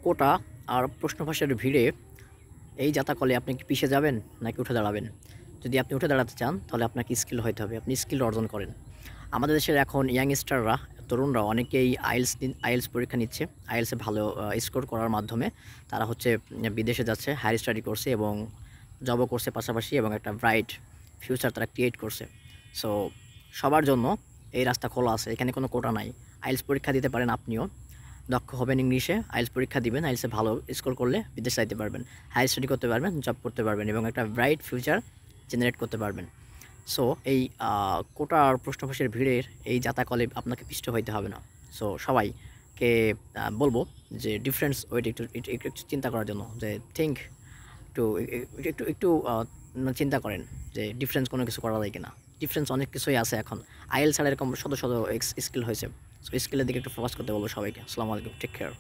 কোটা আর প্রশ্নফাঁসের ভিড়ে এই জাতাকলে আপনি কি পিছিয়ে যাবেন নাকি উঠে দাঁড়াবেন? যদি আপনি উঠে দাঁড়াতে চান তাহলে আপনাকে স্কিল হইতে হবে। আপনি স্কিল অর্জন করেন। আমাদের দেশের এখন ইয়াংস্টাররা, তরুণরা অনেকেই আইএলটিএস পরীক্ষা নিচ্ছে। আইএলটিএসে ভালো স্কোর করার মাধ্যমে তারা হচ্ছে বিদেশে যাচ্ছে, হায়ার স্টাডি করছে এবং জবও করছে পাশাপাশি এবং একটা ব্রাইট ফিউচার তারা ক্রিয়েট করছে। সো সবার জন্য এই রাস্তা খোলা আছে। এখানে কোনো কোটা নাই। আইএলটিএস পরীক্ষা দিতে পারেন আপনিও। দক্ষ হবেন ইংলিশে, আইএলটিএস পরীক্ষা দিবেন, আইএলটিএসে ভালো স্কোর করলে বিদেশে যাইতে পারবেন, হায়ার স্টাডি করতে পারবেন, জব করতে পারবেন এবং একটা ব্রাইট ফিউচার জেনারেট করতে পারবেন। সো এই কোটা আর প্রশ্নফাঁসের ভিড়ের এই জাতাকলে আপনাকে পিষ্ট হইতে হবে না। সো সবাইকে বলবো যে ডিফারেন্স ওয়েট একটু একটু একটু একটু চিন্তা করার জন্য, যে থিঙ্ক একটু একটু একটু চিন্তা করেন যে ডিফারেন্স কোনো কিছু করা যায় কিনা। ডিফারেন্স অনেক কিছুই আছে এখন। আইএলটিএস ছাড়া এরকম শত শত স্কিল হয়েছে। সো স্কিলের দিকে একটু ফোকাস করতে বলবো সবাইকে। আসসালামু আলাইকুম, টেক কেয়ার।